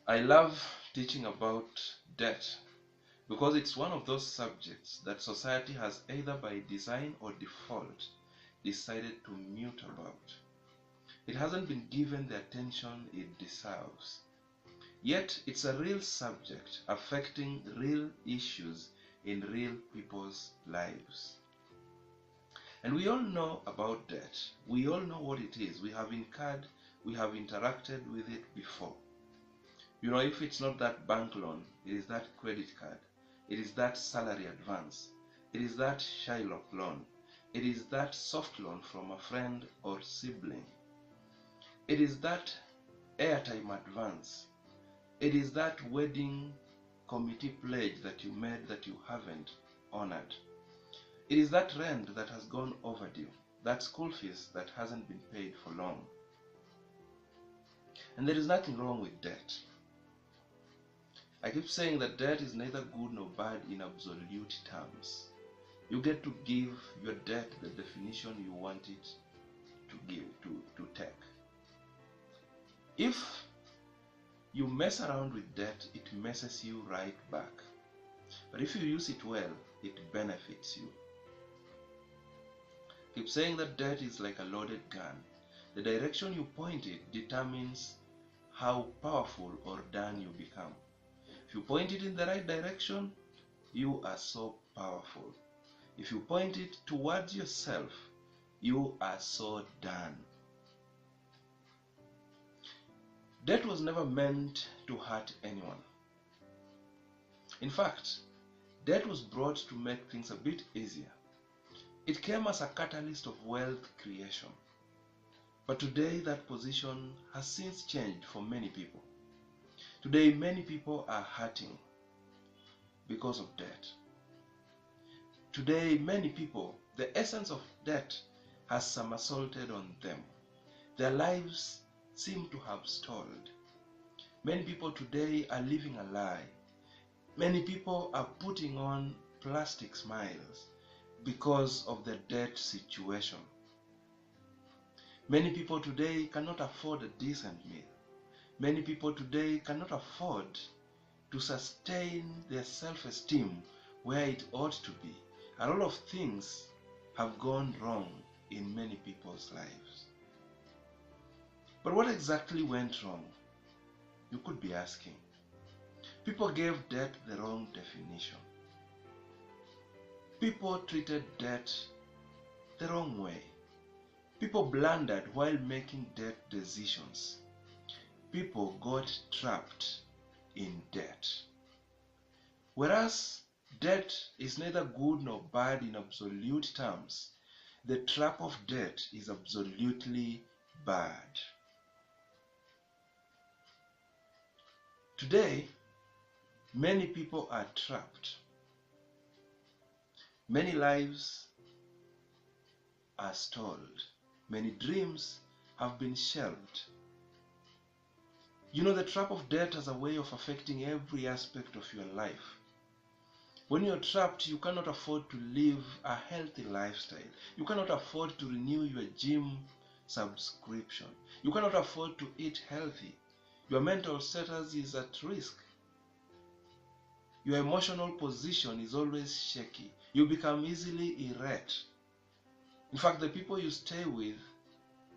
I love teaching about debt because it's one of those subjects that society has either by design or default decided to mute about. It hasn't been given the attention it deserves. Yet it's a real subject affecting real issues in real people's lives. And we all know about debt. We all know what it is. We have incurred, we have interacted with it before. You know, if it's not that bank loan, it is that credit card. It is that salary advance. It is that Shylock loan. It is that soft loan from a friend or sibling. It is that airtime advance. It is that wedding committee pledge that you made that you haven't honored. It is that rent that has gone overdue. That school fees that hasn't been paid for long. And there is nothing wrong with debt. I keep saying that debt is neither good nor bad in absolute terms. You get to give your debt the definition you want it to give, to take. If you mess around with debt, it messes you right back. But if you use it well, it benefits you. I keep saying that debt is like a loaded gun. The direction you point it determines how powerful or done you become. If you point it in the right direction, you are so powerful. If you point it towards yourself, you are so done. Debt was never meant to hurt anyone. In fact, debt was brought to make things a bit easier. It came as a catalyst of wealth creation. But today that position has since changed for many people. Today many people are hurting because of debt. Today many people, the essence of debt has somersaulted on them. Their lives seem to have stalled. Many people today are living a lie. Many people are putting on plastic smiles because of the debt situation. Many people today cannot afford a decent meal. Many people today cannot afford to sustain their self-esteem where it ought to be. A lot of things have gone wrong in many people's lives. But what exactly went wrong? You could be asking. People gave debt the wrong definition. People treated debt the wrong way. People blundered while making debt decisions. People got trapped in debt. Whereas debt is neither good nor bad in absolute terms, the trap of debt is absolutely bad. Today, many people are trapped. Many lives are stalled. Many dreams have been shelved. You know, the trap of debt has a way of affecting every aspect of your life. When you're trapped, you cannot afford to live a healthy lifestyle. You cannot afford to renew your gym subscription. You cannot afford to eat healthy. Your mental status is at risk. Your emotional position is always shaky. You become easily irate. In fact, the people you stay with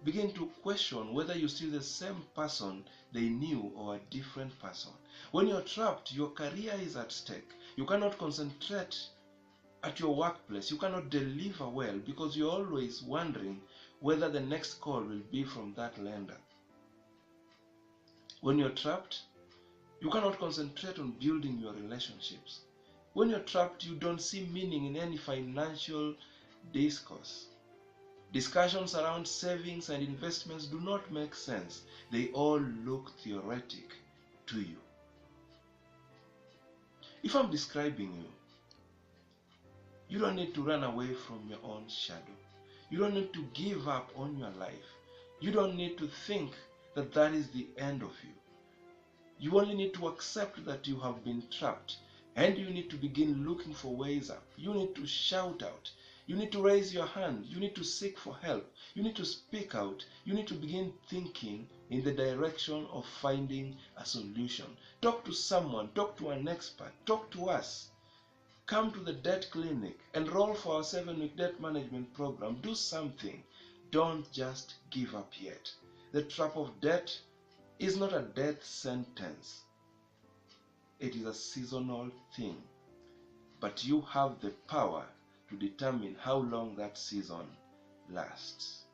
begin to question whether you're still the same person they knew or a different person. When you're trapped, your career is at stake. You cannot concentrate at your workplace. You cannot deliver well because you're always wondering whether the next call will be from that lender. When you're trapped, you cannot concentrate on building your relationships. When you're trapped, you don't see meaning in any financial discourse. Discussions around savings and investments do not make sense. They all look theoretic to you. If I'm describing you, you don't need to run away from your own shadow. You don't need to give up on your life. You don't need to think that that is the end of you. You only need to accept that you have been trapped, and you need to begin looking for ways up. You need to shout out. You need to raise your hand. You need to seek for help. You need to speak out. You need to begin thinking in the direction of finding a solution. Talk to someone. Talk to an expert. Talk to us. Come to the debt clinic. Enroll for our 7-week debt management program. Do something. Don't just give up yet. The trap of debt is not a death sentence. It is a seasonal thing. But you have the power to determine how long that season lasts.